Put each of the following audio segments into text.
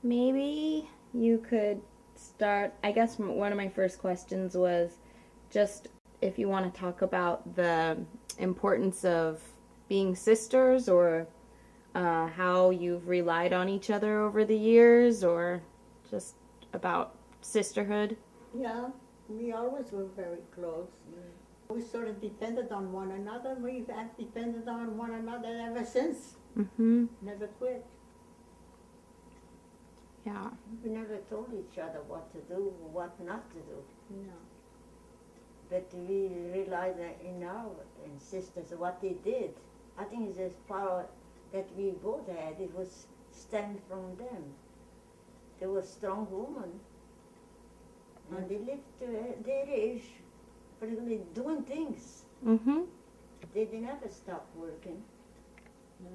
Maybe you could start. I guess one of my first questions was just if you want to talk about the importance of being sisters or how you've relied on each other over the years or just about sisterhood. Yeah, we always were very close. We sort of depended on one another. We have depended on one another ever since. Mm-hmm. Never quit. Yeah. We never told each other what to do or what not to do. No. But we realized that in our sisters, what they did, I think it's this power that we both had. It was stemmed from them. They were strong women. And they lived to their age, practically doing things. Mm-hmm. They never stopped working. No.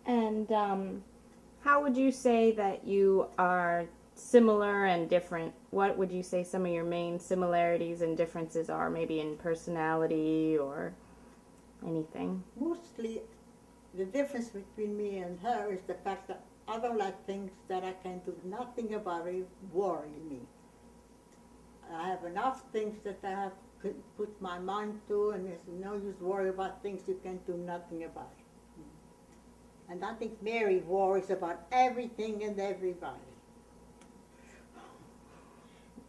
And how would you say that you are similar and different? What would you say some of your main similarities and differences are, maybe in personality or anything? Mostly, the difference between me and her is the fact that I don't like things that I can do nothing about it worry me. I have enough things that I have to put my mind to, and there's no use worry about things you can do nothing about. And I think Mary worries about everything and everybody.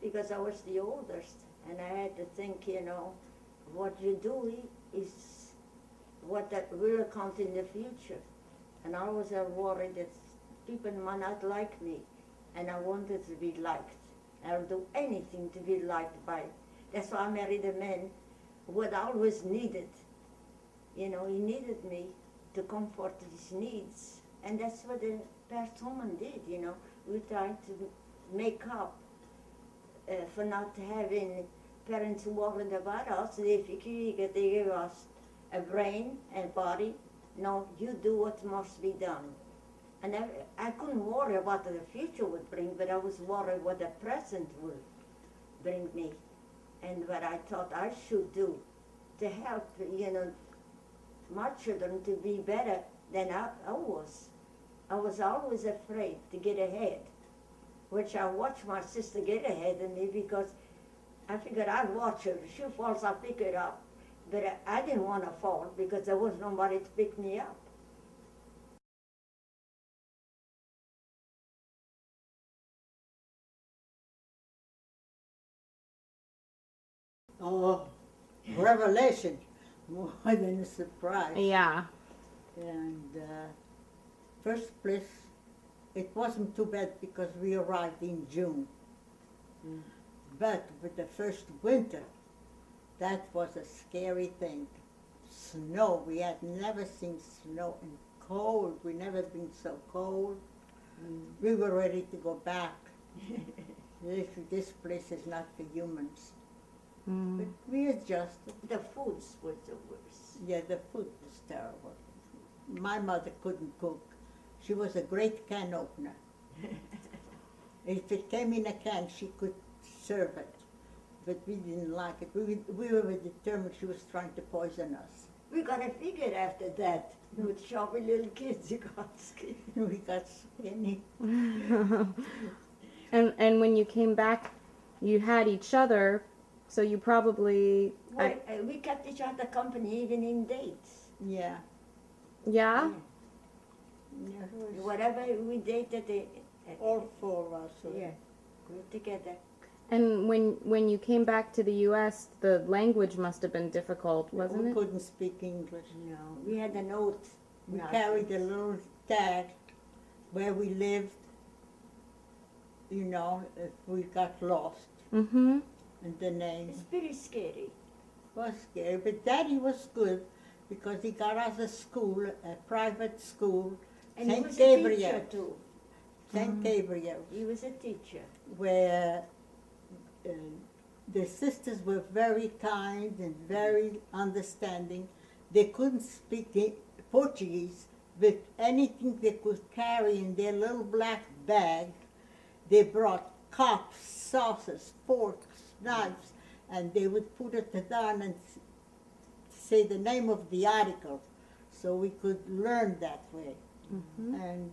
Because I was the oldest, and I had to think, what you do is what that will count in the future. And I was worried that people might not like me, and I wanted to be liked. I'll do anything to be liked by. That's why I married a man who had always needed. He needed me to comfort his needs. And that's what the past woman did, We tried to make up for not having parents who worried about us. They figured they gave us a brain and body. No, you do what must be done. And I couldn't worry about what the future would bring, but I was worried what the present would bring me. And what I thought I should do to help, my children to be better than I was. I was always afraid to get ahead, which I watched my sister get ahead of me because I figured I'd watch her. If she falls, I'll pick her up. But I didn't want to fall because there was nobody to pick me up. Oh, revelation, more than a surprise. Yeah. And first place, it wasn't too bad because we arrived in June. But with the first winter, that was a scary thing. Snow, we had never seen snow, and cold, we never been so cold. We were ready to go back. This place is not for humans. But we adjusted. The foods was the worst. Yeah, the food was terrible. My mother couldn't cook. She was a great can opener. If it came in a can, she could serve it. But we didn't like it. We were determined she was trying to poison us. We got a figure after that. With chubby little kids, you got skinny. We got skinny. And when you came back, you had each other, so you probably... Well, we kept each other company even in dates. Yeah. Yeah? Yeah, Whatever we dated, all four of us. yeah, we were together. And when you came back to the U.S., the language must have been difficult, wasn't We it? couldn't speak English. No, we had a note. We No, carried a little tag where we lived, if we got lost, Mm-hmm. and the name. It's pretty scary. Was scary, but Daddy was good because he got us a school, a private school, And he St. was a teacher Gabriel, too. St. Gabriel, He was a teacher. where the sisters were very kind and very understanding. They couldn't speak Portuguese, but anything they could carry in their little black bag, they brought cups, saucers, forks, knives, and they would put it down and say the name of the article, so we could learn that way. Mm-hmm. And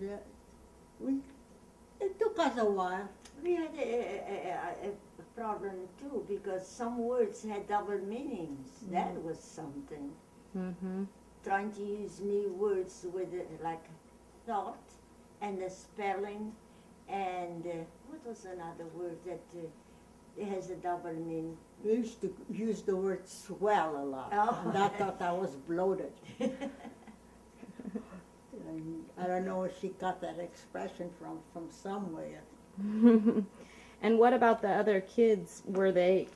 It took us a while. We had a problem too because some words had double meanings. That was something. Mm-hmm. Trying to use new words with like thought and the spelling and what was another word that has a double meaning? We used to use the word swell a lot. Oh. And I thought I was bloated. And I don't know where she got that expression from somewhere. And what about the other kids? Were they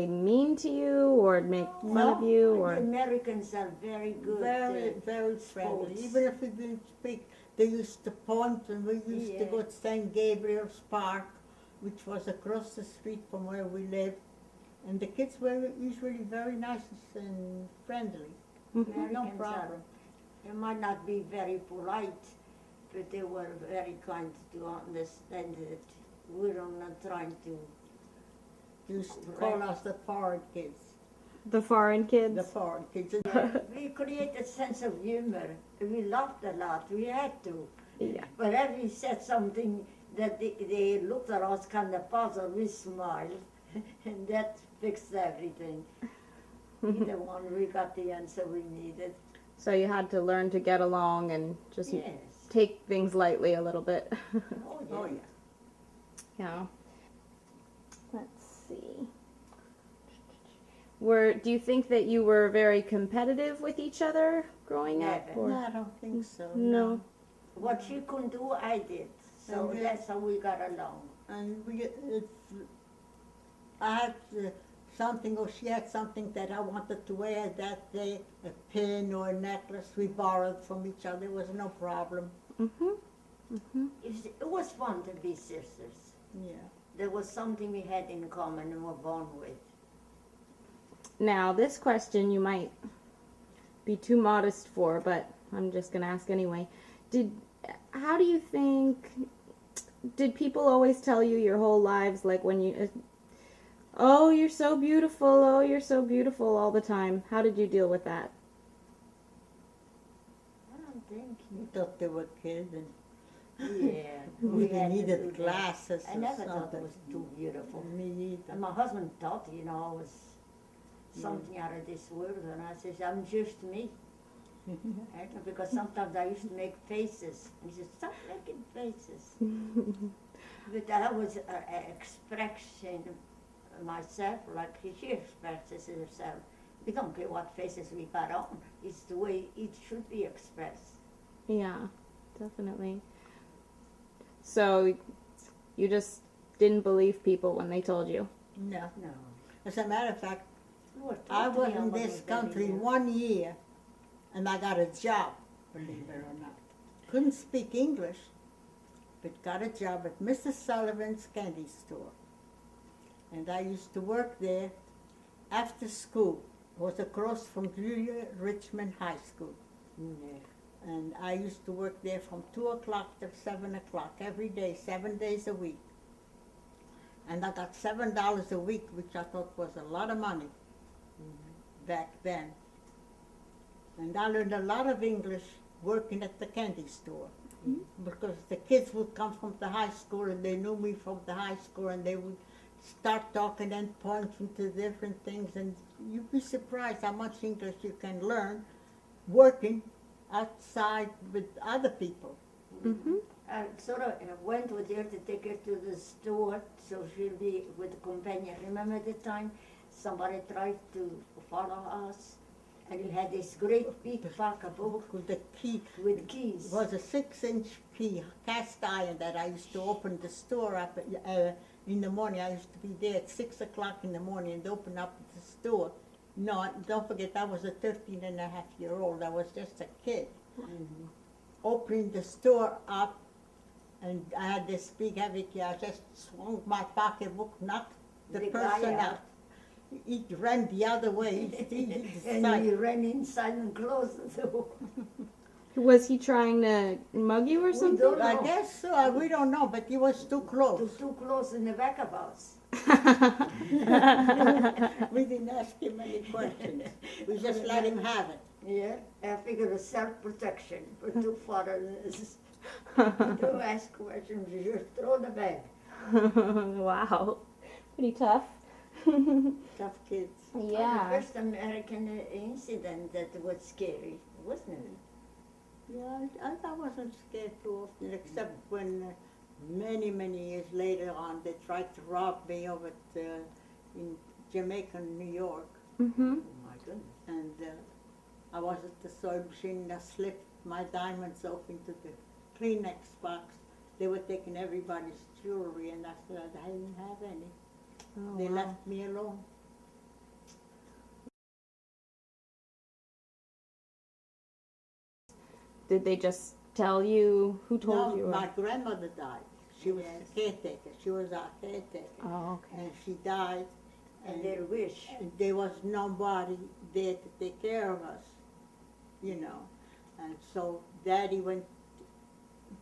mean to you or make fun of you The or? Americans are very good. Very friendly. sports. Even if we didn't speak, they used to point, and we used to Yeah. go to St. Gabriel's Park, which was across the street from where we lived. And the kids were usually very nice and friendly. Mhm. No Americans problem. They might not be very polite, but they were very kind to understand that we're not trying to. Used to call us the foreign kids. The foreign kids? The foreign kids. We created a sense of humor. We laughed a lot. We had to. Yeah. Whenever we said something that they looked at us kind of puzzled, we smiled, and that fixed everything. Either one, we got the answer we needed. So you had to learn to get along and just Yes. take things lightly a little bit. Oh, yeah. Oh, yeah. Yeah. Let's see. Do you think that you were very competitive with each other growing up? Never. Or? No, I don't think so. No. What she couldn't do, I did. So Okay. that's how we got along. And I had something, or she had something that I wanted to wear that day, a pin or a necklace. We borrowed from each other. It was no problem. Mhm. Mhm. It was fun to be sisters. Yeah. There was something we had in common and were born with. Now, this question you might be too modest for, but I'm just going to ask anyway. How do you think, did people always tell you your whole lives, like when you, oh, you're so beautiful all the time? How did you deal with that? I don't think. We thought they were kids, and Yeah. we had to do needed that. glasses I or never thought something. it was too beautiful. Me either. And my husband thought, I was something out of this world, and I says, I'm just me. Because sometimes I used to make faces, and he said, stop making faces. But I was expressing myself like she expresses herself. We don't care what faces we got on. It's the way it should be expressed. Yeah, definitely. So you just didn't believe people when they told you? No. No. As a matter of fact, You were I was totally in this unbelievable. country 1 year, and I got a job, believe it or not. Couldn't speak English, but got a job at Mrs. Sullivan's candy store. And I used to work there after school. It was across from Julia Richmond High School. Yeah. And I used to work there from 2 o'clock to 7 o'clock every day, 7 days a week. And I got $7 a week, which I thought was a lot of money back then. And I learned a lot of English working at the candy store. Because the kids would come from the high school, and they knew me from the high school, and they would start talking and pointing to different things, and you'd be surprised how much English you can learn working outside with other people. Mm-hmm. I sort of went with her to take her to the store so she'll be with a companion. Remember the time somebody tried to follow us, and you had this great big pack of book With the key, with keys. it was a 6-inch key, cast iron, that I used to open the store up in the morning. I used to be there at 6 o'clock in the morning and open up the store. No, don't forget, I was a 13-and-a-half-year-old. I was just a kid. Mhm. Opening the store up, and I had this big heavy key. I just swung my pocketbook, knocked the The guy person out. out. He ran the other way. He And decided. we ran inside and closed the door. Was he trying to mug you or We something? don't I know. guess so. We don't know, but he was too close. Too close in the back of us. We didn't ask him any questions. We just let him have it. Yeah, I figured a self-protection, but too far Don't ask questions, you just throw the bag. Wow. Pretty tough. Tough kids. The Yeah. first American incident that was scary, wasn't it? Yeah, I wasn't scared too often, except when many, many years later on they tried to rob me over at, in Jamaica, New York. Mm-hmm. Oh my goodness. And I was at the sewing machine and I slipped my diamonds off into the Kleenex box. They were taking everybody's jewelry and I said I didn't have any. Oh, They wow. left me alone. Did they just tell you? Who told No, you? my grandmother died. She was Yes. a caretaker. She was our caretaker. Oh, okay. And she died. And their wish. There was nobody there to take care of us, you know. And so Daddy went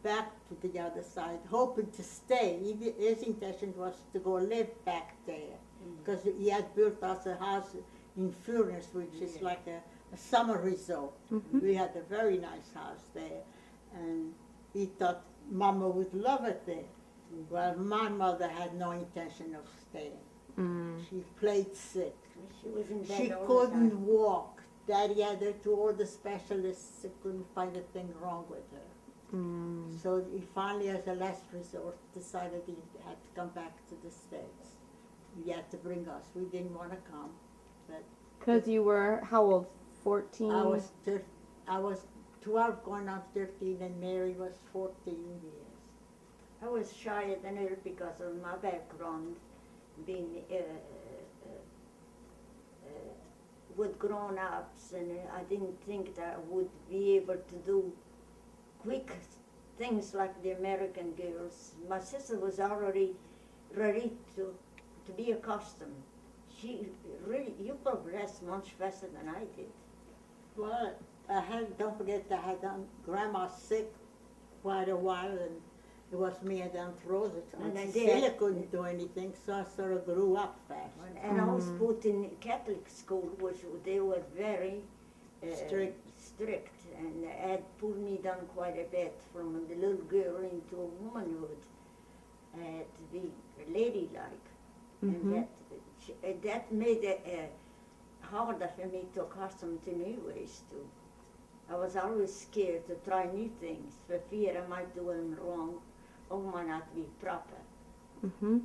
back to the other side, hoping to stay. His intention was to go live back there, because he had built us a house in Furnace, which is Yeah. like a summer resort. Mm-hmm. We had a very nice house there, and he thought Mama would love it there. Well, my mother had no intention of staying. Mm. She played sick. She was in bed She all the couldn't time. walk. Daddy had her to all the specialists. They couldn't find a thing wrong with her. Mm. So he finally, as a last resort, decided he had to come back to the States. He had to bring us. We didn't want to come, but Because you were how old? 14. I was 12 going on 13, and Mary was 14 years. I was shy than her because of my background, being with grown-ups, and I didn't think that I would be able to do quick things like the American girls. My sister was already ready to be accustomed. She really, you progressed much faster than I did. Well, don't forget I had Grandma sick quite a while, and it was me and Aunt Rosa. And I Cecilia did. couldn't do anything, so I sort of grew up fast. And I was put in Catholic school, which they were very strict, and had pulled me down quite a bit from the little girl into womanhood. I had to be ladylike, Mhm. and that made it harder for me to accustom to new ways too. I was always scared to try new things for fear I might do them wrong or might not be proper. Mm-hmm.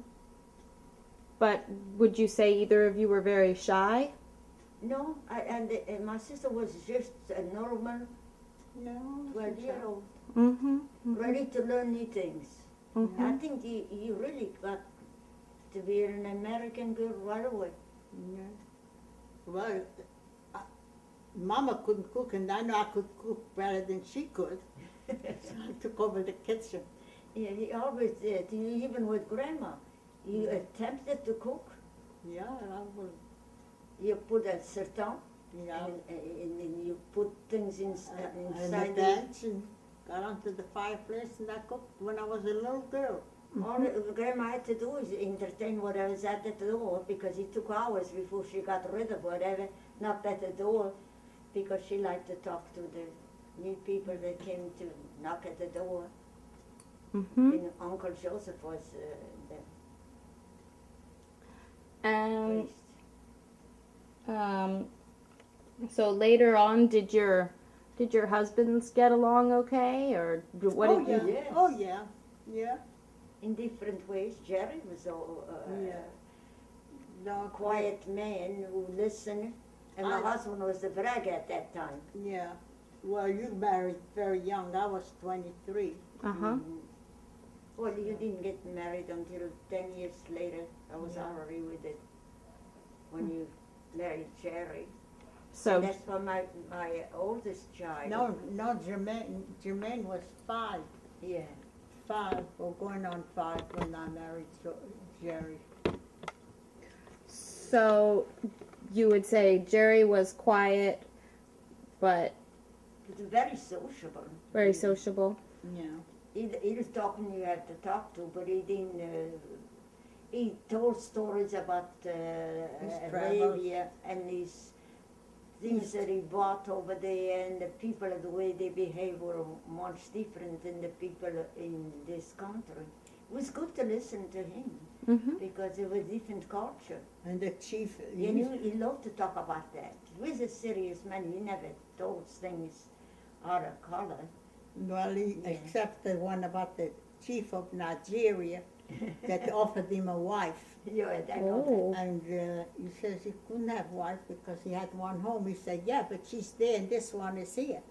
But would you say either of you were very shy? No, and my sister was just a normal No, 12-year-old, Mm-hmm. ready to learn new things. Mm-hmm. I think you really got to be an American girl right away. Yeah. Well, Mama couldn't cook, and I know I could cook better than she could. So I took over the kitchen. Yeah, he always did. Even with Grandma, you attempted to cook. Yeah, I was. You put a sertan, Yeah. and you put things And inside the bench and got onto the fireplace, and I cooked when I was a little girl. All Grandma had to do is entertain whatever was at the door, because it took hours before she got rid of whatever knocked at the door, because she liked to talk to the new people that came to knock at the door. Mm-hmm. And Uncle Joseph was the And priest. so later on, did your husbands get along okay, or what Oh did yeah. you? Yes. Oh yeah. Yeah. In different ways. Jerry was Yeah. No, quiet man who listened, and my husband was the brag at that time. Yeah. Well, you married very young. I was 23. Uh-huh. Mhm. Well, you didn't get married until 10 years later. I was Yeah. already with it when you married Jerry. So That's for my oldest child. No, Jermaine was 5. Yeah. 5, or going on 5 when I married Jerry. so you would say Jerry was quiet, but He was very sociable. very sociable. Yeah. He was talking you had to talk to, but he didn't. He told stories about His travels. Arabia and his things that he bought over there, and the people, the way they behave were much different than the people in this country. It was good to listen to him Mhm. because it was different culture. And the chief, You know, he loved to talk about that. He was a serious man. He never told things out of color. well, Yeah. except the one about the chief of Nigeria that offered him a wife. Yeah, I know Oh. And he says he couldn't have wife because he had one home. He said, yeah, but she's there and this one is here.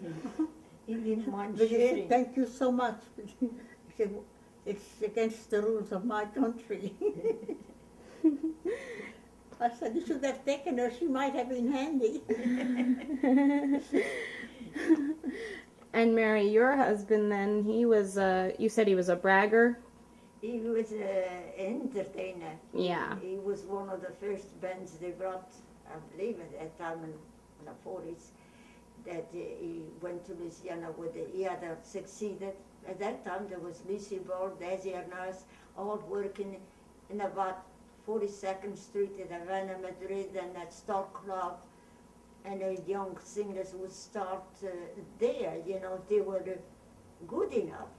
that. He didn't mind But he said, sharing. thank you so much. He said, it's against the rules of my country. I said, you should have taken her. She might have been handy. And Mary, your husband then, he was, you said he was a bragger? He was an entertainer. Yeah. He was one of the first bands they brought, I believe, at that time in the 40s, that he went to Louisiana with. He had succeeded. At that time, there was Lucy Ball, Desi Arnaz, all working in about 42nd Street in Havana, Madrid, and at Star Club. And the young singers would start there, you know, they were good enough.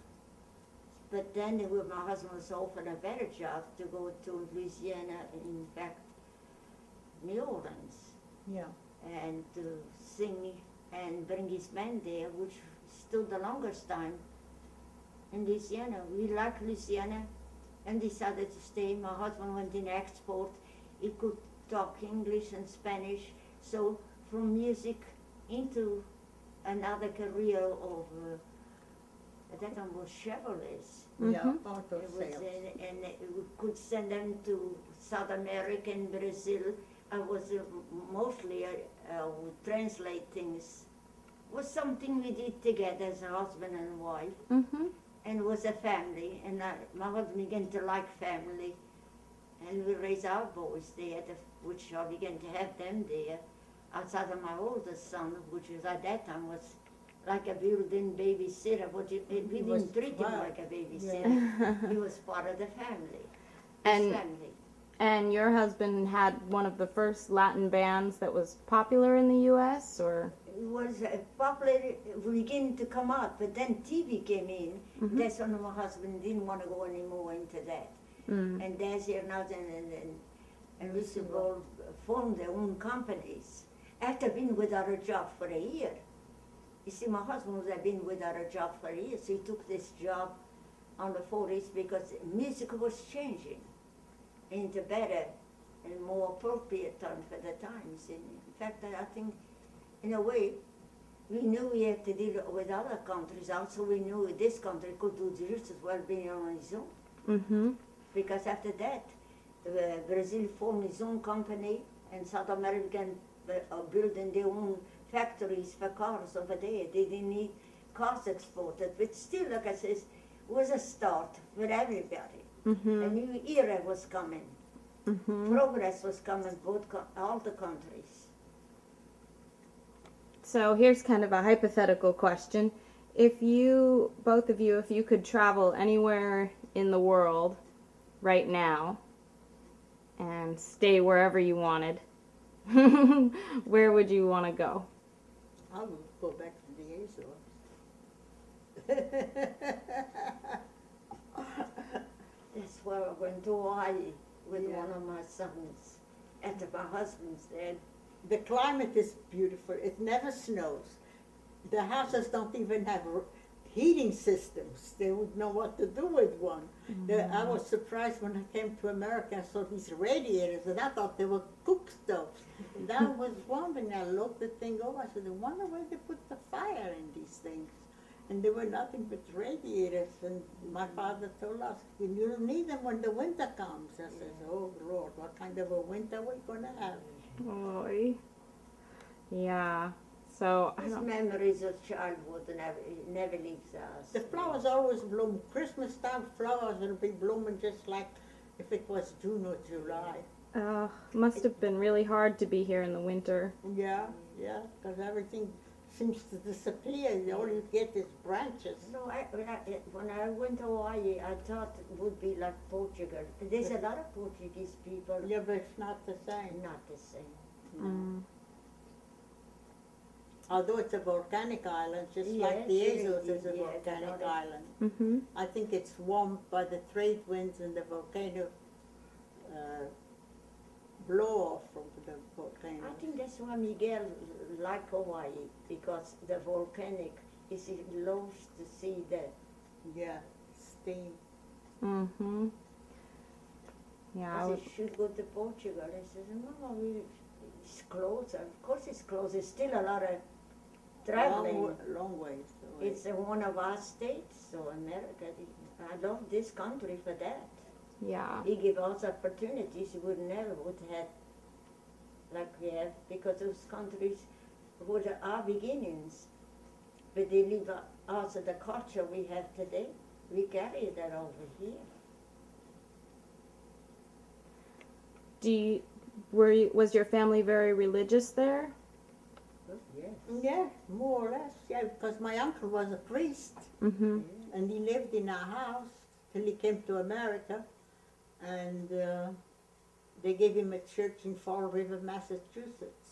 But then my husband was offered a better job to go to Louisiana, in fact, New Orleans, Yeah. and to sing and bring his band there, which stood the longest time in Louisiana. We liked Louisiana and decided to stay. My husband went in export. He could talk English and Spanish. So from music into another career of, at that time was Chevrolets. Yeah, Mhm. auto It was, sales. and we could send them to South America and Brazil. I was mostly would translate things. It was something we did together as a husband and wife, Mm-hmm. and it was a family. And my husband began to like family, and we raised our boys there, which I began to have them there, outside of my oldest son, which was at that time was like a built-in babysitter, but we He was didn't treat him 12. like a babysitter. He was part of the family. His And family. and your husband had one of the first Latin bands that was popular in the U.S., or? It was popular, beginning to come out, but then TV came in. Mhm. That's when my husband didn't want to go anymore into that. Mm. And Desi Arnaz and Lucy Ball formed their own companies after being without a job for a year. You see, my husband had been without a job for a year, so he took this job on the 40s because music was changing into better and more appropriate time for the times. And in fact, I think, in a way, we knew we had to deal with other countries. Also, we knew this country could do just as well being on its own. Mm-hmm. Because after that, Brazil formed its own company, and South American building their own factories for cars over there. They didn't need cars exported, but still, like I said, it was a start for everybody. Mm-hmm. A new era was coming. Mm-hmm. Progress was coming, all the countries. So here's kind of a hypothetical question. If you, both of you, if you could travel anywhere in the world right now and stay wherever you wanted, where would you want to go? I would go back to the Azores. That's where I went to Hawaii with Yeah. one of my sons after my husband's dead. The climate is beautiful. It never snows. The houses don't even have heating systems. They would know what to do with one. I was surprised when I came to America. I saw these radiators, and I thought they were cook stoves. And I was wondering. I looked the thing over. I said, I wonder where they put the fire in these things. And they were nothing but radiators. And my father told us, you need them when the winter comes. I said, oh Lord, what kind of a winter are we gonna have? Oy. Yeah. So I His don't. memories of childhood never leaves us. The flowers always bloom. Christmas time flowers will be blooming just like if it was June or July. Must have been really hard to be here in the winter. Yeah, yeah, because everything seems to disappear. All you get is branches. No, when I went to Hawaii, I thought it would be like Portugal. There's a lot of Portuguese people. Yeah, but it's not the same. Not the same. Mm. Although it's a volcanic island, just Yes, like the it Azores is, is a yeah, volcanic another- island. Mm-hmm. I think it's warmed by the trade winds and the volcano blow off from the volcano. I think that's why Miguel like Hawaii, because the volcanic is he loves to see the Yeah, steam. Mm-hmm. Yeah. I said, should go to Portugal. He says, no, it's closer. Of course it's closer. It's still a lot of traveling. Long ways away. It's one of our states, so America. I love this country for that. Yeah. He give us opportunities we would never would have, like we have, because those countries were our beginnings. But they leave also the culture we have today. We carry that over here. Was your family very religious there? Yes. Yeah, more or less. Yeah, because my uncle was a priest, Mm-hmm. and he lived in our house till he came to America, and they gave him a church in Fall River, Massachusetts.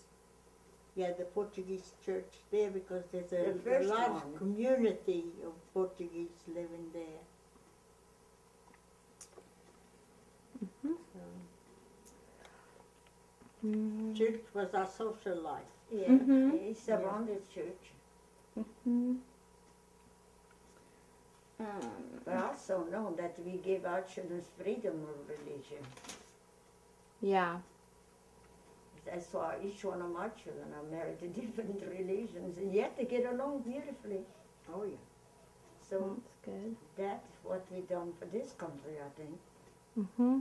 Yeah, the Portuguese church there, because there's The a first large one. community of Portuguese living there. Mm-hmm. So, Mm-hmm. church was our social life. Yeah, Mhm. it's around the church. Mm-hmm. But I also know that we give our children freedom of religion. Yeah. That's why each one of my children are married to different religions, and yet they get along beautifully. Oh, yeah. So That's good. that's what we done for this country, I think. Mm-hmm.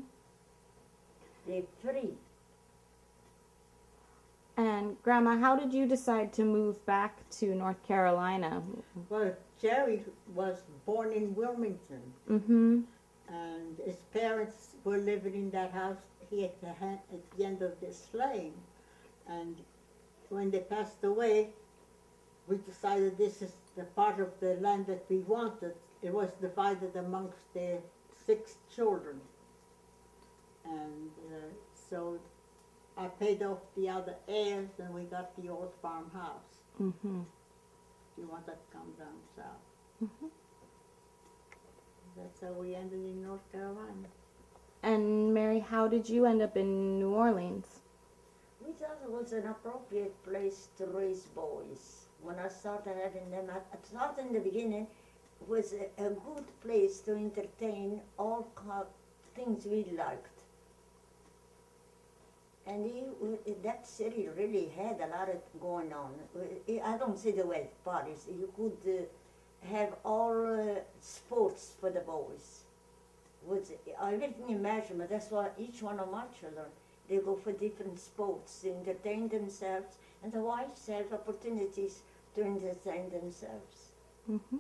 They're free. And Grandma, how did you decide to move back to North Carolina? Well, Jerry was born in Wilmington, Mm-hmm. and his parents were living in that house here at the end of this lane. And when they passed away, we decided this is the part of the land that we wanted. It was divided amongst their 6 children. And so I paid off the other heirs, and we got the old farmhouse. Mm-hmm. If you want that to come down south. Mhm. That's how we ended in North Carolina. And Mary, how did you end up in New Orleans? We thought it was an appropriate place to raise boys. When I started having them, I thought in the beginning it was a good place to entertain all things we liked. And that city really had a lot of going on. I don't say the word parties. You could have all sports for the boys. With everything imaginable. That's why each one of my children, they go for different sports to entertain themselves, and the wives have opportunities to entertain themselves Mm-hmm.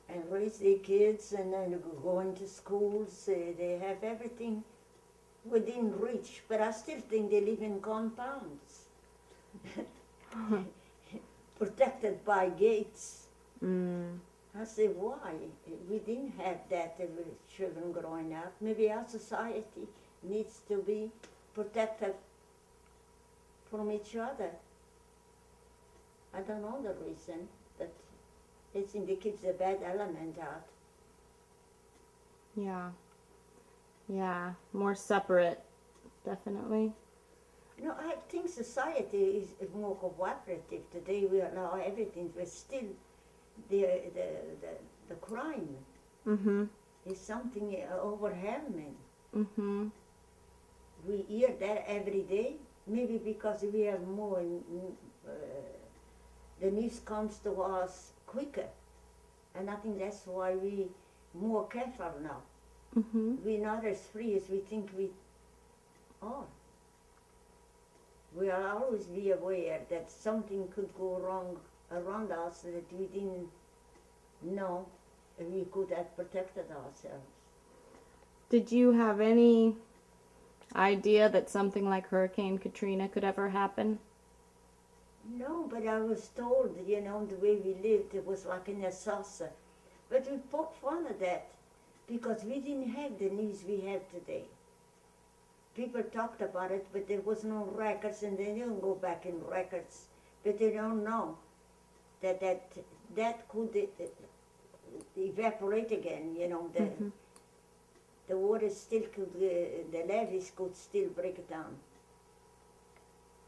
and raise their kids, and then go into schools. They have everything within reach, but I still think they live in compounds, protected by gates. Mm. I say, why? We didn't have that with children growing up. Maybe our society needs to be protected from each other. I don't know the reason, but it seems it keeps the bad element out. Yeah. Yeah. More separate, definitely. No, I think society is more cooperative today. We allow everything, but still the crime Mm-hmm. is something overwhelming. Mm-hmm. We hear that every day, maybe because we have more, the news comes to us quicker. And I think that's why we more careful now. Mm-hmm. We're not as free as we think we are. We will always be aware that something could go wrong around us that we didn't know, and we could have protected ourselves. Did you have any idea that something like Hurricane Katrina could ever happen? No, but I was told, the way we lived, it was like in a saucer. But we poked fun at that because we didn't have the news we have today. People talked about it, but there was no records, and they didn't go back in records. But they don't know that could evaporate again. You know, the water still could, the levees could still break down.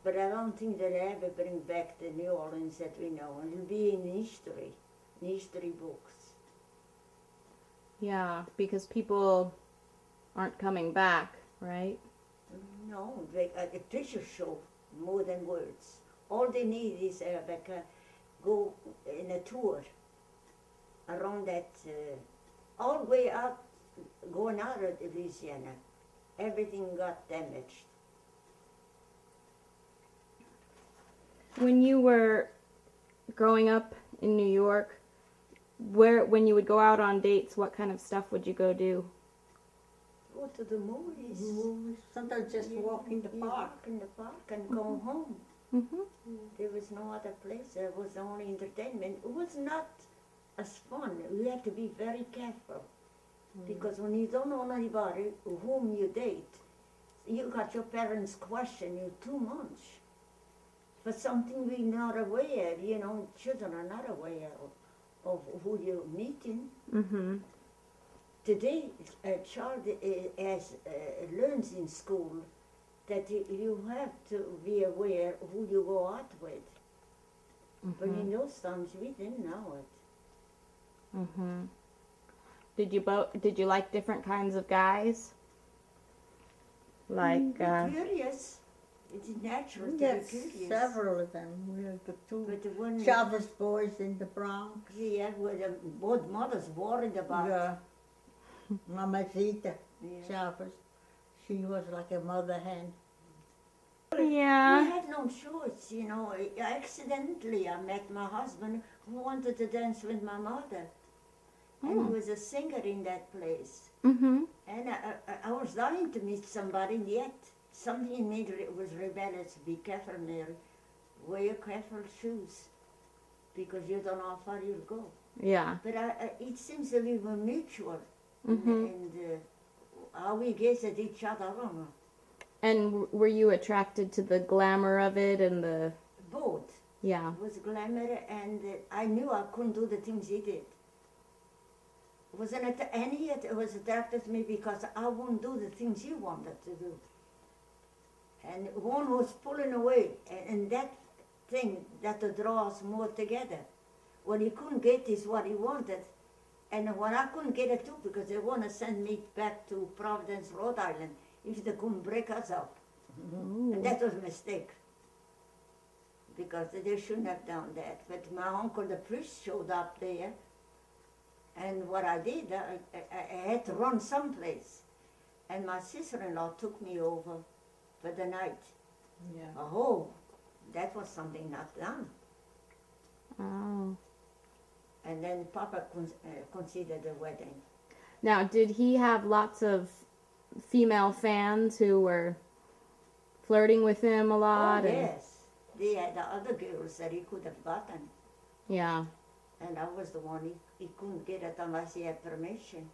But I don't think they'll ever bring back the New Orleans that we know. It'll be in history books. Yeah, because people aren't coming back, right? No, a picture show more than words. All they need is go in a tour around that, all the way up, going out of Louisiana. Everything got damaged. When you were growing up in New York, when you would go out on dates, what kind of stuff would you go do? Go to the movies. Sometimes just walk in the park. Walk in the park and go home. There was no other place. There was only entertainment. It was not as fun. You have to be very careful. Because when you don't know anybody whom you date, you got your parents question you too much. For something we're not aware, you know, children are not aware of who you're meeting. Today, a child learns in school that you have to be aware who you go out with. But in those times, we didn't know it. Did you like different kinds of guys? Like curious. It's natural to be Yes, curious. several of them. We had the two But the one, Chavez boys in the Bronx. yeah, where both mothers worried about. Yeah. Mamacita Yeah. Chavez. She was like a mother hen. Yeah. We had no choice, you know. Accidentally, I met my husband who wanted to dance with my mother. And he was a singer in that place. And I was dying to meet somebody, yet something in me was rebellious. Be careful, Mary. Wear careful shoes, because you don't know how far you'll go. Yeah. But it seems that we were mutual. And how we gazed at each other, I don't know. And were you attracted to the glamour of it and the... Both. Yeah. It was glamour, and I knew I couldn't do the things he did. And he was attracted to me because I wouldn't do the things he wanted to do. And one was pulling away, and that thing that draw us more together. What he couldn't get is what he wanted, and what I couldn't get it too, because they want to send me back to Providence, Rhode Island, if they couldn't break us up. And that was a mistake, because they shouldn't have done that. But my uncle, the priest, showed up there, and what I did, I had to run someplace. And my sister-in-law took me over for the night. Yeah. Oh, that was something not done. Oh. And then Papa considered the wedding. Now, did he have lots of female fans who were flirting with him a lot? Oh, yes. They had the other girls that he could have gotten. Yeah. And I was the one he couldn't get it unless he had permission.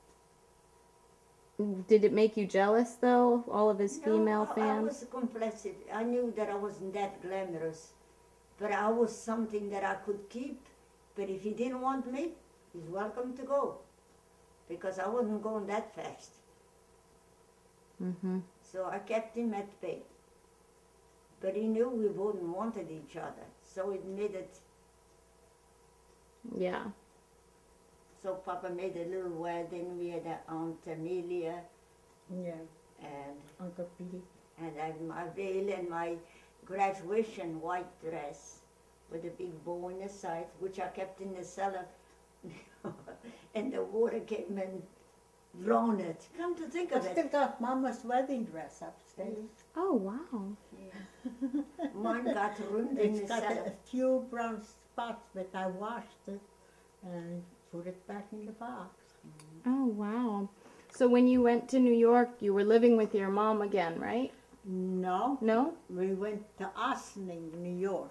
Did it make you jealous, though, all of his female I fans? was complacent. I knew that I wasn't that glamorous. But I was something that I could keep. But if he didn't want me, he's welcome to go. Because I wasn't going that fast. So I kept him at bay. But he knew we both wanted each other. So it made it. Yeah. So Papa made a little wedding. We had Aunt Amelia Yeah. and Uncle Pete. I had my veil and my graduation white dress with a big bow on the side, which I kept in the cellar. And the water came and drowned it. Come to think I of still it. got Mama's wedding dress upstairs. Oh, wow. Yeah. Mine got ruined in It's the got cellar. a few brown spots, but I washed it and put it back in the box. Oh, wow. So when you went to New York, you were living with your mom again, right? No, No? we went to Ossining, New York,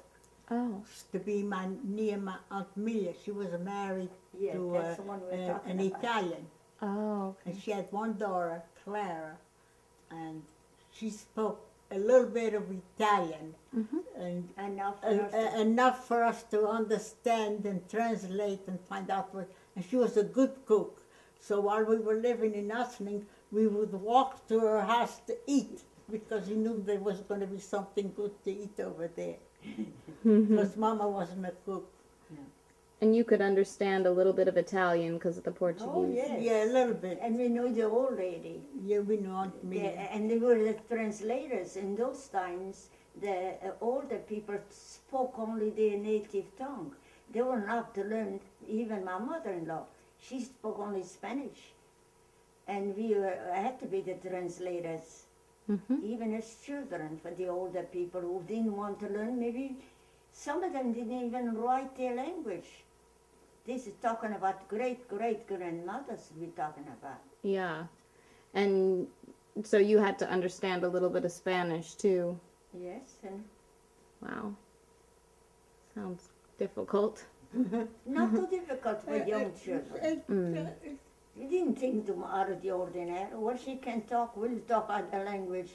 Oh. to be near my Aunt Amelia. She was married Yeah, to that's the one we're talking an about. Italian, Oh, and she had one daughter, Clara, and she spoke a little bit of Italian, Mm-hmm. and Enough for us to- enough for us to understand and translate and find out what. And she was a good cook. So while we were living in Usning, we would walk to her house to eat because we knew there was going to be something good to eat over there. Because Mama wasn't a cook. And you could understand a little bit of Italian because of the Portuguese. Oh, yes. Yeah, a little bit. And we know the old lady. Yeah, we know Aunt Minnie. Yeah, and they were the translators. In those times, the older people spoke only their native tongue. They were not to learn, even my mother-in-law, she spoke only Spanish. And we had to be the translators, Mm-hmm. even as children, for the older people who didn't want to learn. Maybe some of them didn't even write their language. This is talking about great-great-grandmothers we're talking about. Yeah. And so you had to understand a little bit of Spanish too. Yes, and Wow. Sounds difficult. not too difficult for young children. We didn't think too out of the ordinary. Well, she can talk, we'll talk other language.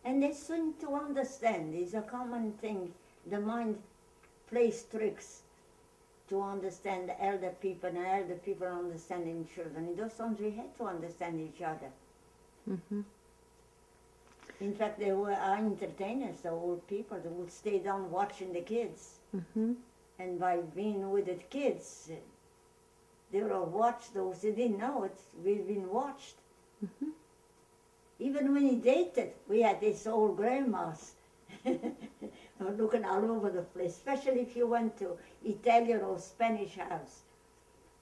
And they seem to understand. It's a common thing. The mind plays tricks to understand the elder people, and elder people understanding children. In those times we had to understand each other. Mm-hmm. In fact, they were our entertainers, the old people. They would stay down watching the kids. Mm-hmm. And by being with the kids, they were watched. Those they didn't know it, we've been watched. Mm-hmm. Even when he dated, we had these old grandmas looking all over the place, especially if you went to Italian or Spanish house,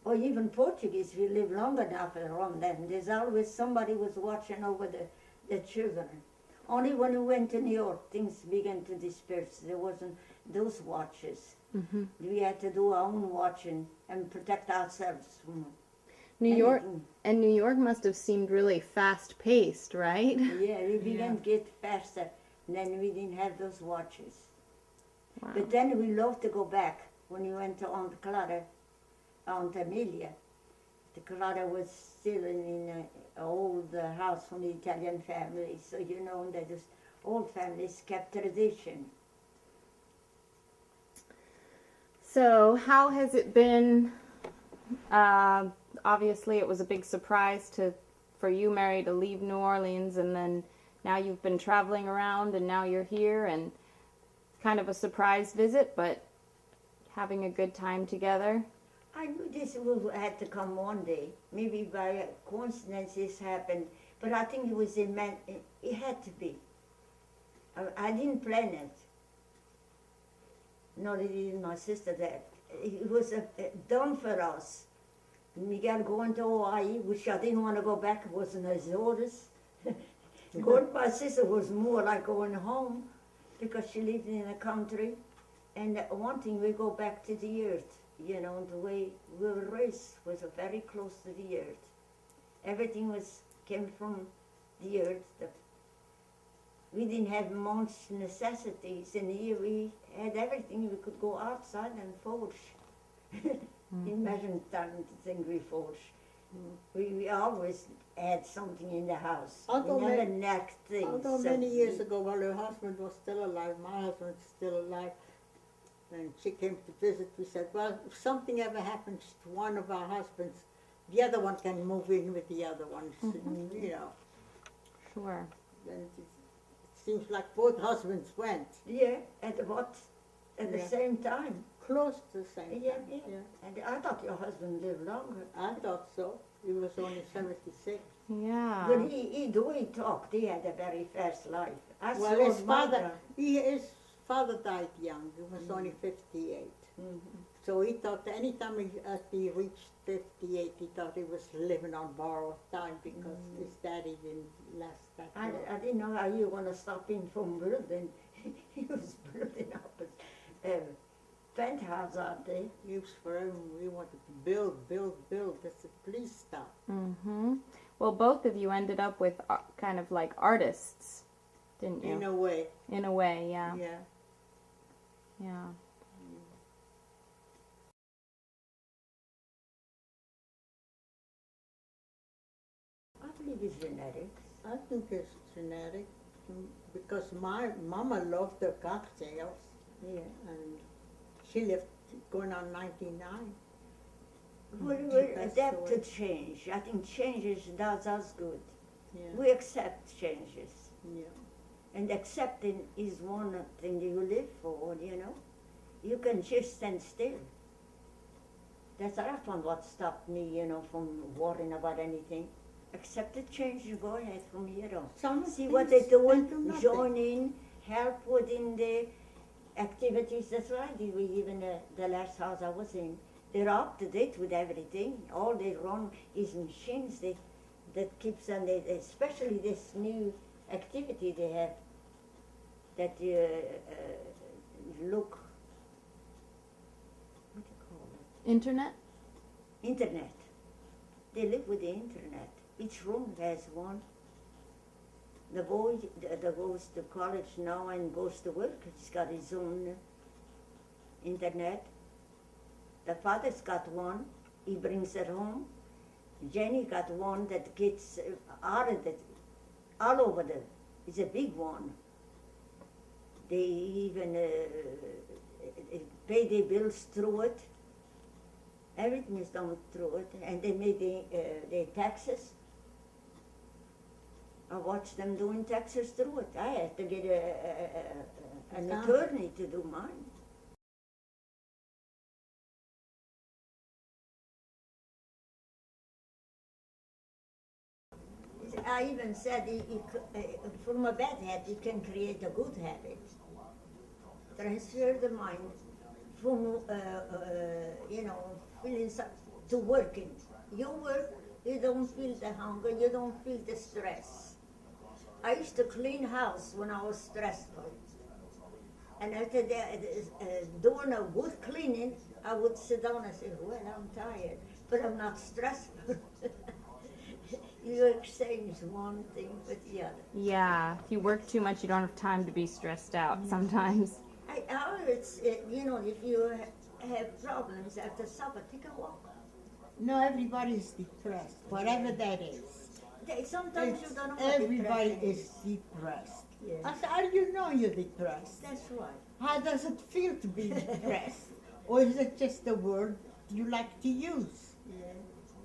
or even Portuguese. We live long enough around them. There's always somebody was watching over the children. Only when we went to New York, things began to disperse. There wasn't those watches. Mm-hmm. We had to do our own watching and protect ourselves from New York anything. and New York must have seemed really fast paced, right? Yeah, we began to get faster, and then we didn't have those watches. Wow. But then we loved to go back when we went to Aunt Clara, Aunt Amelia. The Clara was still in an old house from the Italian family, so you know that those old families kept tradition. So, how has it been? Obviously, it was a big surprise for you, Mary, to leave New Orleans, and then now you've been traveling around, and now you're here, and kind of a surprise visit, but having a good time together. I knew this had to come one day. Maybe by coincidence this happened, but I think it was it had to be. I didn't plan it. Nor did my sister that. It was done for us. Miguel going to Hawaii, which I didn't want to go back. It wasn't his orders. Going to my sister was more like going home because she lived in the country. And one thing, we go back to the earth. You know, the way we were raised was very close to the earth. Everything came from the earth. We didn't have much necessities, and here we had everything. We could go outside and forge. Imagine time to think we forge. We always had something in the house. Although we never ma- lacked things. Although so many years ago, while her husband was still alive, my husband's still alive, and she came to visit, we said, well, if something ever happens to one of our husbands, the other one can move in with the other one, you know. Sure. And it seems like both husbands went Yeah, at the Yeah. same time. close to the same Yeah, time. yeah. And I thought your husband lived longer. I thought so. He was only 76. Yeah. But the way he talked, he had a very fast life. I Well, saw his mother. father, his father died young. He was only 58. So he thought that anytime he reached 58, he thought he was living on borrowed time because his daddy didn't last that long. I didn't know how you want to stop him from building. He was building up a penthouse out there. He was forever, we wanted to build. I said, please stop. Mm-hmm. Well, both of you ended up with kind of like artists, didn't you? In a way. In a way, yeah. Yeah. Yeah. I believe it's genetics. I think it's genetic. because my mama loved the cocktails, Yeah. and she lived going on 99. We That's adapt the to way. change. I think changes does us good. Yeah, We accept changes. yeah. And accepting is one thing you live for, you know. You can just stand still. That's often what stopped me, you know, from worrying about anything. Accept the change and go ahead from here on. Some See things what they're doing, and do nothing. join in, help within the activities. That's right. Even the last house I was in, they're up to date with everything. All they run is machines that keeps them, especially this new activity they have that look, what do you call it? Internet? Internet. They live with the internet. Each room has one. The boy that goes to college now and goes to work, he's got his own internet. The father's got one. He brings it home. Jenny got one that gets out of the, all over the, it's a big one. They even pay their bills through it. Everything is done through it, and they made their taxes. I watched them doing taxes through it. I had to get an attorney to do mine. I even said from a bad habit you can create a good habit. Transfer the mind from feeling to working. You work, you don't feel the hunger, you don't feel the stress. I used to clean house when I was stressful. And after doing a good cleaning, I would sit down and say, well, I'm tired, but I'm not stressful. You exchange one thing with the other. Yeah. If you work too much, you don't have time to be stressed out sometimes. If you have problems after supper, take a walk. No, everybody's depressed, whatever that is. Sometimes you don't know what Everybody depression is depressed. Yeah. I said, how do you know you're depressed? That's right. How does it feel to be depressed? Or is it just a word you like to use? Yeah.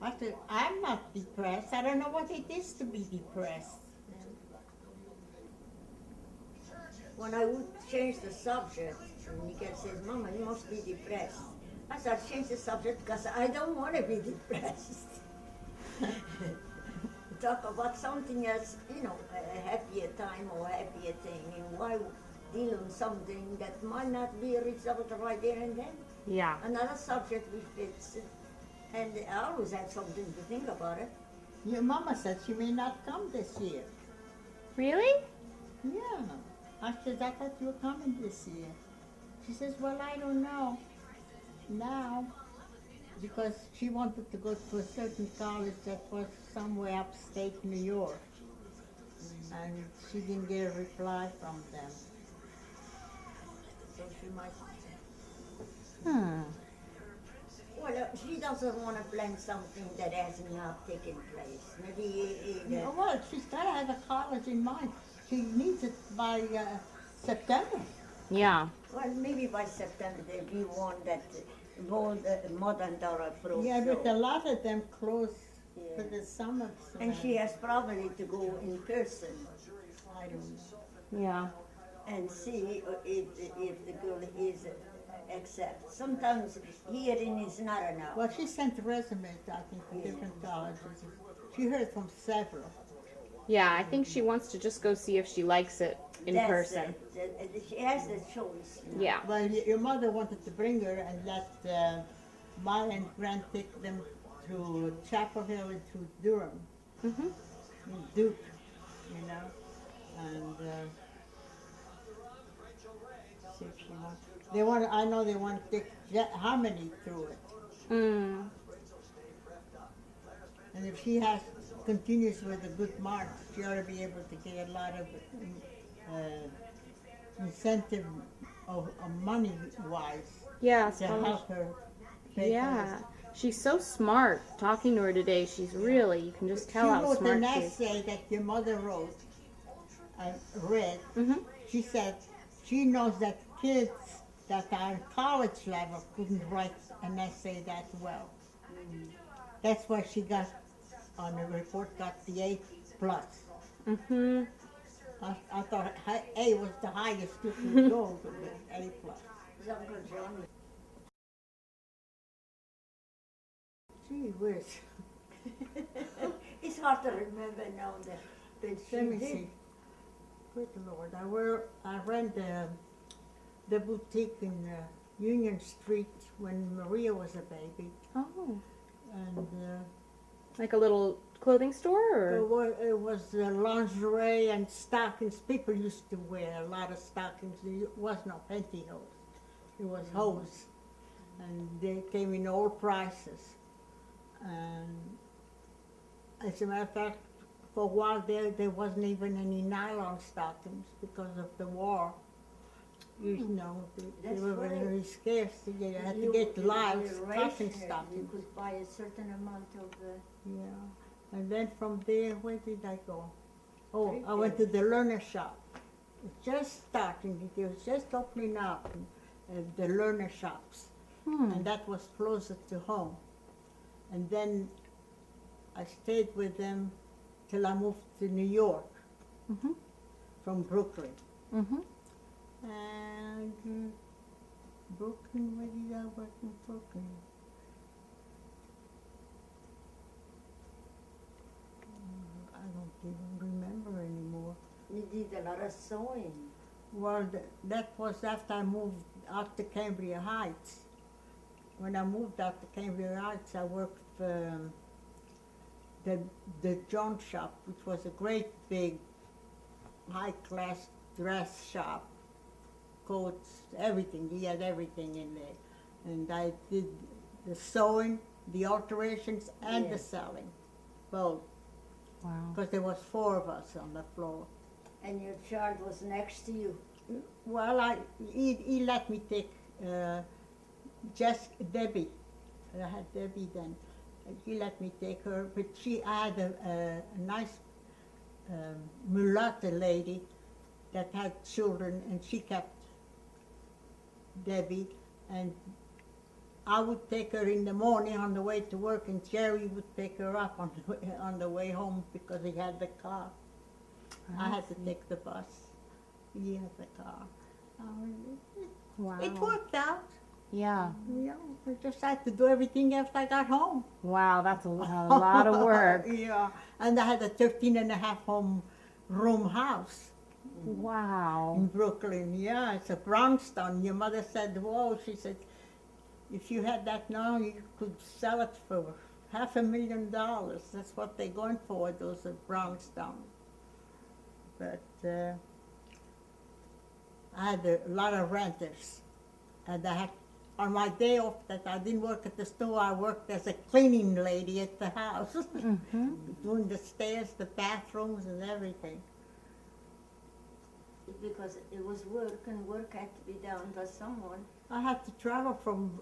I said, I'm not depressed. I don't know what it is to be depressed. When I would change the subject, and Miguel says, Mama, you must be depressed. I said, change the subject because I don't want to be depressed. Talk about something else, a happier time or happier thing, and why deal with something that might not be a result right there and then. Yeah. Another subject which fits, and I always had something to think about it. Your mama said she may not come this year. Really? Yeah. I said, I thought you were coming this year. She says, well, I don't know now, because she wanted to go to a certain college that was somewhere upstate New York. And she didn't get a reply from them. So she might. Well, she doesn't want to plan something that has not taken place. Maybe Yeah, well, she's got to have a college in mind. She needs it by September. Yeah. well, maybe by September there'll be one that more modern dollar approved. Yeah, but so- a lot of them close Yeah. for the summer. And she has probably to go in person I don't know. Yeah. and see if the girl is accept. Sometimes hearing is not enough. Well, she sent resumes, I think, to different colleges. She heard from several. Yeah, I think she wants to just go see if she likes it in That's person. it. She has the choice. Yeah. Well, your mother wanted to bring her and let Ma and Grant take them to Chapel Hill and to Durham, Mhm. Duke, and see if she wants. They want. I know they want to take Harmony through it, Mm. and if she continues with a good mark, she ought to be able to get a lot of incentive of money wise Yeah. to help her. pay for Yeah. She's so smart. Talking to her today, she's really, you can just tell She how wrote smart an she is. essay that your mother wrote I read, Mhm. she said she knows that kids that are in college level couldn't write an essay that well. That's why she got on the report got the A plus. Mhm. I thought A was the highest you could go to the A plus. His Uncle Johnny. Gee whiz. It's hard to remember now that, but she Let me did. see. Good Lord, I ran the boutique in Union Street when Maria was a baby, Oh, and like a little clothing store, or? it was lingerie and stockings. People used to wear a lot of stockings. There was no pantyhose. It was hose, and they came in all prices. And as a matter of fact, for a while there wasn't even any nylon stockings because of the war. You know, they That's were right. very scarce. You had to You- get live you cotton rationed it. You stockings. could buy a certain amount of. Yeah, and then from there, where did I go? Oh, Very I went to good. the learner shop. It's just starting. It was just opening up, the learner shops, and that was closer to home. And then I stayed with them till I moved to New York Mhm. from Brooklyn. Mhm. And Brooklyn, where did I work in Brooklyn? I don't even remember anymore. You did a lot of sewing. Well, that was after I moved out to Cambria Heights. When I moved out to Cambria Heights, I worked for the Jones shop, which was a great big high-class dress shop, coats, everything. He had everything in there. And I did the sewing, the alterations, and the Yes. selling, both, Wow. because there was 4 of us on the floor. And your child was next to you. Well, he let me take just Debbie. I had Debbie then. He let me take her, but I had a nice mulatto lady that had children, and she kept Debbie, and I would take her in the morning on the way to work, and Jerry would pick her up on the way home because he had the car. I had to take the bus. He had the car. Wow. It worked out. Yeah. You know, I just had to do everything after I got home. Wow, that's a lot of work. Yeah, and I had a 13 and a half room house Wow. in Brooklyn. Yeah, it's a brownstone. Your mother said, whoa, she said, if you had that now, you could sell it for $500,000. That's what they're going for, those brownstone. But I had a lot of renters. And I had, on my day off that I didn't work at the store, I worked as a cleaning lady at the house, doing the stairs, the bathrooms, and everything. Because it was work, and work had to be done by someone. I had to travel from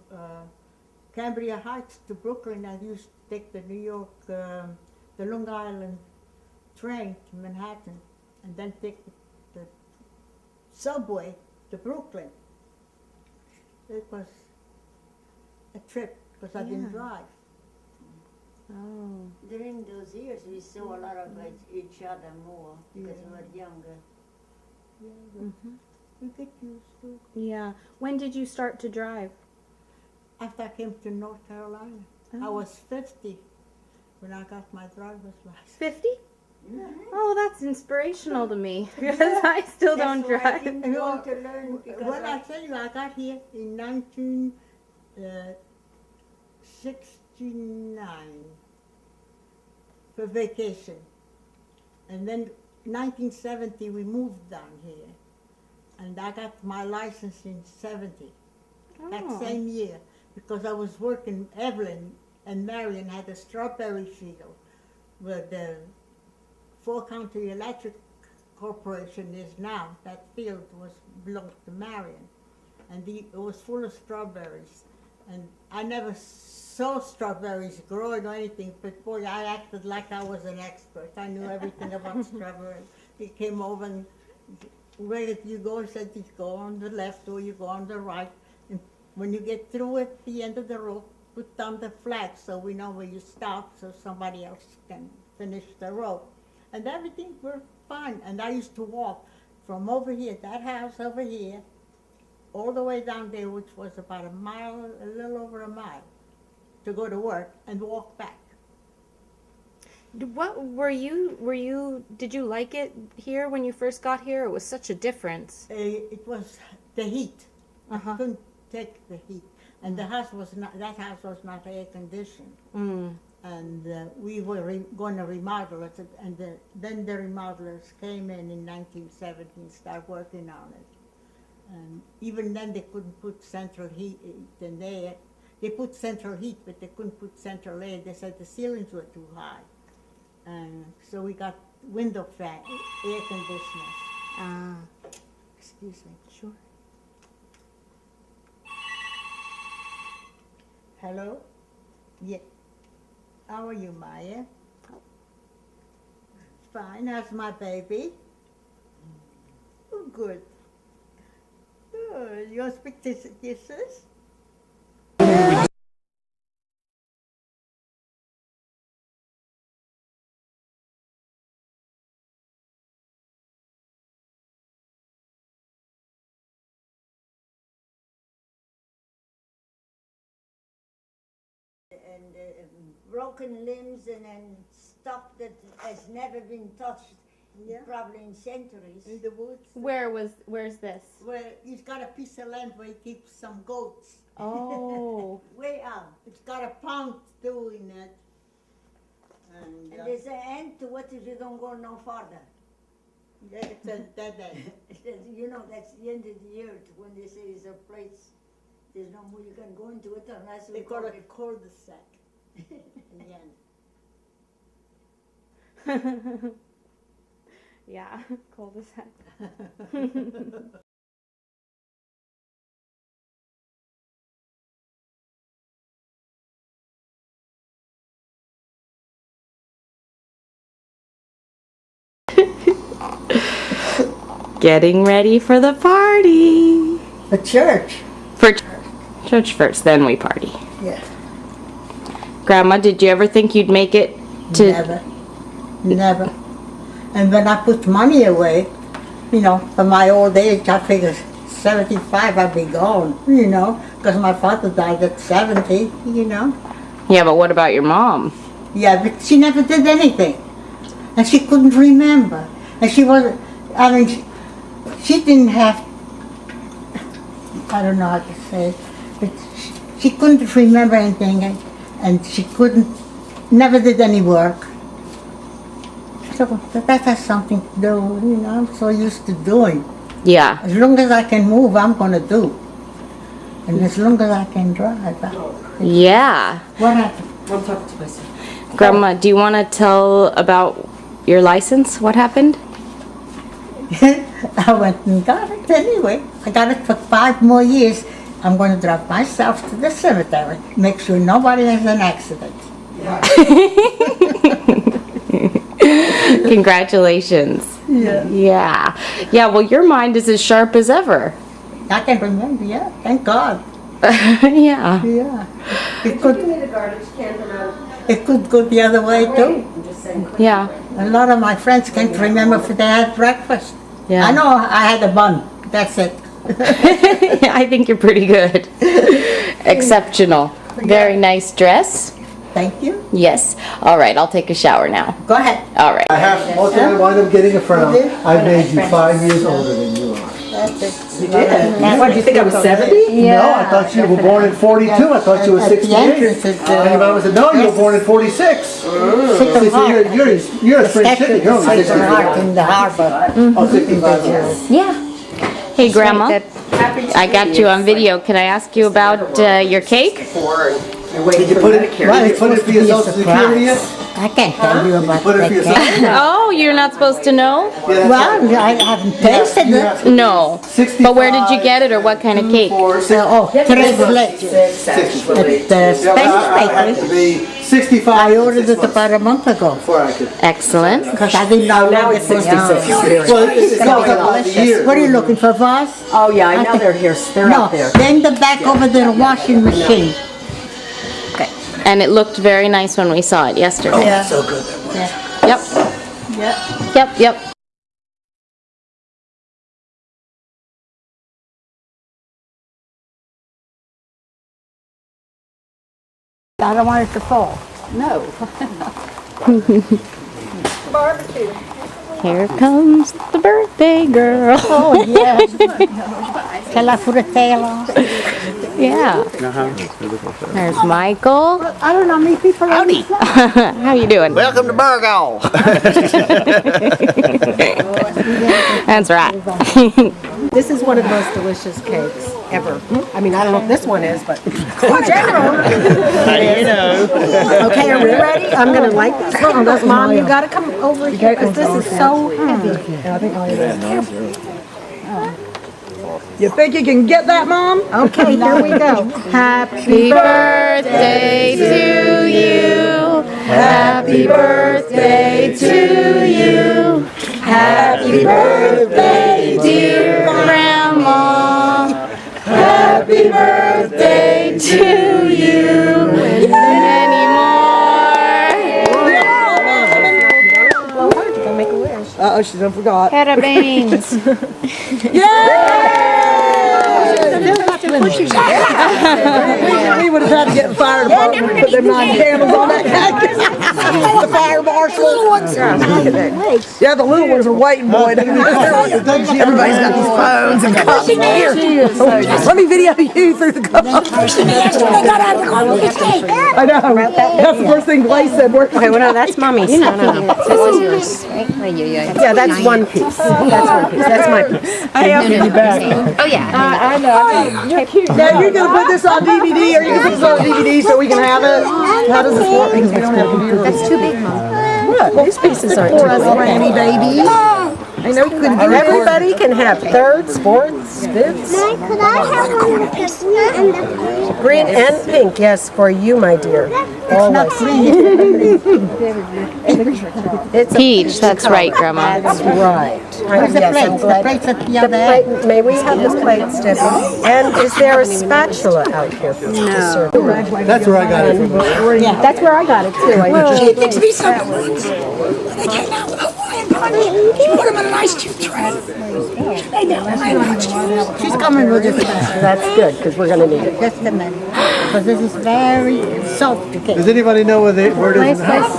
Cambria Heights to Brooklyn. I used to take the New York, the Long Island train to Manhattan, and then take the subway to Brooklyn. It was a trip because I didn't Yeah. drive. Oh. During those years, we saw a lot of each other more because we were younger. Yeah, but Mhm. we get used to it. Yeah. When did you start to drive? After I came to North Carolina, I Oh. was 50 when I got my driver's license. 50? Mhm. Oh, that's inspirational to me because I still That's don't why I drive. didn't want to learn because Well, I tell you, I got here in 1969 for vacation. And then 1970 we moved down here. And I got my license in 70, that Oh. same year, because I was working, Evelyn and Marion had a strawberry field where the Four County Electric Corporation is now. That field belonged to Marion, and it was full of strawberries. And I never saw strawberries growing or anything, but boy, I acted like I was an expert. I knew everything about strawberries. He came over and where did you go? He said, you go on the left or you go on the right. And when you get through at the end of the row, put down the flag so we know where you stop so somebody else can finish the row. And everything worked fine. And I used to walk from over here, that house over here, all the way down there, which was about a mile, a little over a mile, to go to work and walk back. What did you like it here when you first got here? It was such a difference. It was the heat. Uh-huh. I couldn't take the heat. And that house was not air conditioned. Mm. And we were going to remodel it. And then the remodelers came in 1970 and started working on it. And even then they couldn't put central heat in there. They put central heat, but they couldn't put central air. They said the ceilings were too high. And so we got window fan, air conditioners. Ah, Excuse me. sure. Hello? Yeah. How are you, Maya? Fine. How's my baby? Oh, good. Good. You want to speak to your sis? And broken limbs and stuff that has never been touched, Yeah. probably in centuries. In the woods? Where's this? Well, he's got a piece of land where he keeps some goats. Oh. Way out. It's got a pond too in it. And And there's an end to it if you don't go no farther. yeah, it's a dead end. You know, that's the end of the earth when they say it's a place, there's no more you can go into it unless we They call call it a it. cul-de-sac in the end. Yeah, cul-de-sac. Getting ready for the party. The church. For church first, then we party. Yeah. Grandma, did you ever think you'd make it to... Never. And when I put money away, you know, for my old age, I figured 75 I'd be gone, you know, because my father died at 70, you know. Yeah, but what about your mom? Yeah, but she never did anything. And she couldn't remember. And she wasn't, I mean, she didn't have, I don't know how to say it, but she couldn't remember anything, and she never did any work. So that has something to do, you know, I'm so used to doing. Yeah. As long as I can move, I'm going to do. And as long as I can drive. Yeah. What happened? I'm talking to myself. Grandma, do you want to tell about your license? What happened? I went and got it anyway. I got it for 5 more years. I'm going to drive myself to the cemetery. Make sure nobody has an accident. Congratulations. Yeah. Yeah. Yeah, well, your mind is as sharp as ever. I can remember, yeah. Thank God. Yeah. Yeah. It could, The garbage can come out. it could go the other way too. I'm just saying. Yeah. A lot of my friends can't remember if they had breakfast. Yeah. I know I had a bun. That's it. I think you're pretty good. Exceptional. Very nice dress. Thank you. Yes. All right, I'll take a shower now. Go ahead. All right. I have ultimately wound up getting a frown. I made you 5 years older than you are. That's it. You did? What, do you think I was 70? No, I thought you were born in 42. I thought you were At the 68. entrance And is your mother said, no, you were born in 46. So you're a spring chicken. You're only 65. in the harbor. Oh, 65 years. Yeah. Hey, Grandma. I got you on video. Can I ask you about your cake? Did you put it, for your Social Security yet? I can't tell you about Put it that for your cake. Social Oh, you're not supposed to know? Well, I haven't tasted it. No. But where did you get it, or what kind of cake? Oh, tres leches. At the Spanish bakery. to be 65. I ordered it about a month ago. Before I could. Excellent. Because I didn't know. Now it's 66. Well, it's going about the year. What are you looking for, Voss? Oh, yeah, I know they're here. They're No, out there. then the back over there, the washing machine. And it looked very nice when we saw it yesterday. Oh, so good. Yep. Yep. I don't want it to fall. Here comes the birthday girl. Oh, yes. Shall I put a tail on? Yeah. There's Michael. I don't know how many people are. Howdy. How you doing? Welcome to Burgal. That's right. This is one of the most delicious cakes ever. I mean, I don't know if this one is, but in general. How do you know? Okay, are we ready? I'm going to light this one. Mom, you got to come over here because this is so heavy. You think you can get that, Mom? Okay, here we go. Happy birthday to you. Happy birthday to you. Happy birthday, dear Grandma. Happy birthday to you. And many more. Uh-oh, she done forgot. Head bangs. We would have had to get the fire department and put them 9 candles on that cake. The fire marshal. Yeah, the little ones are waiting, boy. Everybody's got these phones and cups. Here. Let me video you through the cup. I know. That's the first thing Blaze said. Okay, well, no, that's Mommy's. No. This is yours. Yeah, that's one piece. That's one piece. That's my piece. I have to be back. Oh yeah. I know. Now you're going to put this on DVD, or you can put this on DVD so we can have it? How does this work? Because we don't have computers. That's too big, Mom. What? These pieces aren't For too us big. granny babies. I know you couldn't do it. Everybody can have thirds, fourths, fifths. Could I have one of the green and the blue? Green and pink, yes, for you, my dear. Always. It's a Peach, that's right, Grandma. That's right. Where's the Yes, I'm plates? The glad- plates at the The other end. plate, may we have the plates, Debbie? And is there a spatula out here for you to serve? That's where I got it from. That's where I got it too. She thinks me some ones. They came out with Hawaiian punch. She put them in an ice cube tray. They did Hawaiian punch. She's coming with us. That's good, because we're going to need it. Just a minute. Because this is very soft cake. Does anybody know where it is in the house?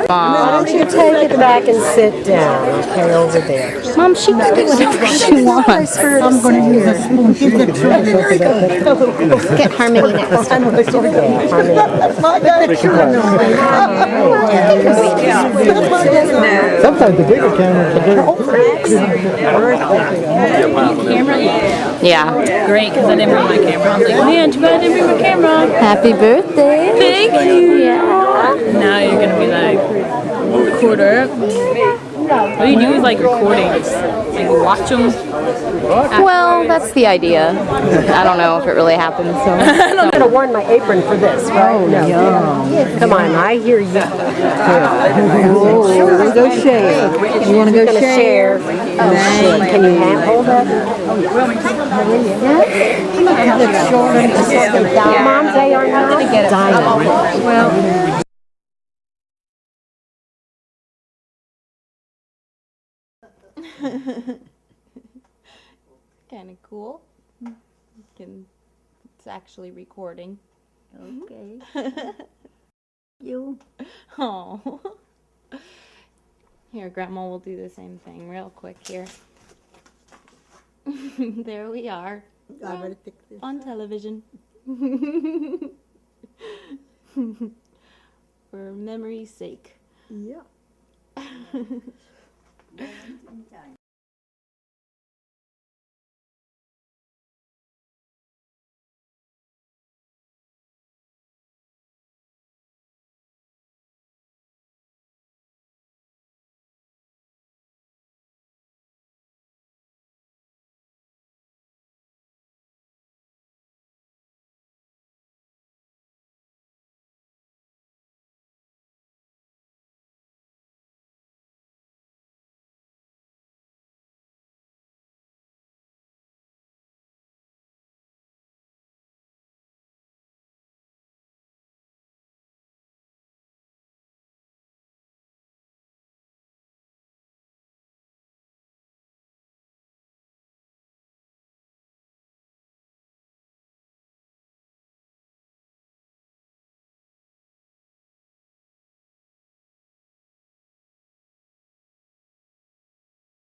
Why don't you take it back and sit down, okay, over there. Mom, she can do whatever she wants. I'm going to use a spoon. She's a Get Harmony next. Sometimes the bigger camera is Yeah. Great, because I didn't bring my camera. I was like, man, too bad I didn't bring my camera. Happy birthday. Thank you. Yeah. Now you're going to be like, recorder. What do you do with like recordings? Like watch them? Well, that's the idea. I don't know if it really happens. So. I'm going to warn my apron for this, right? No. Come on, I hear you. We're going to go share. You want to go Gonna share. Can you hold that? Mom, they are not dying. Well, Kind of cool. It's actually recording. Okay. You. Oh. Here, Grandma will do the same thing real quick here. There we are. I better take this. On television. For memory's sake. Yeah.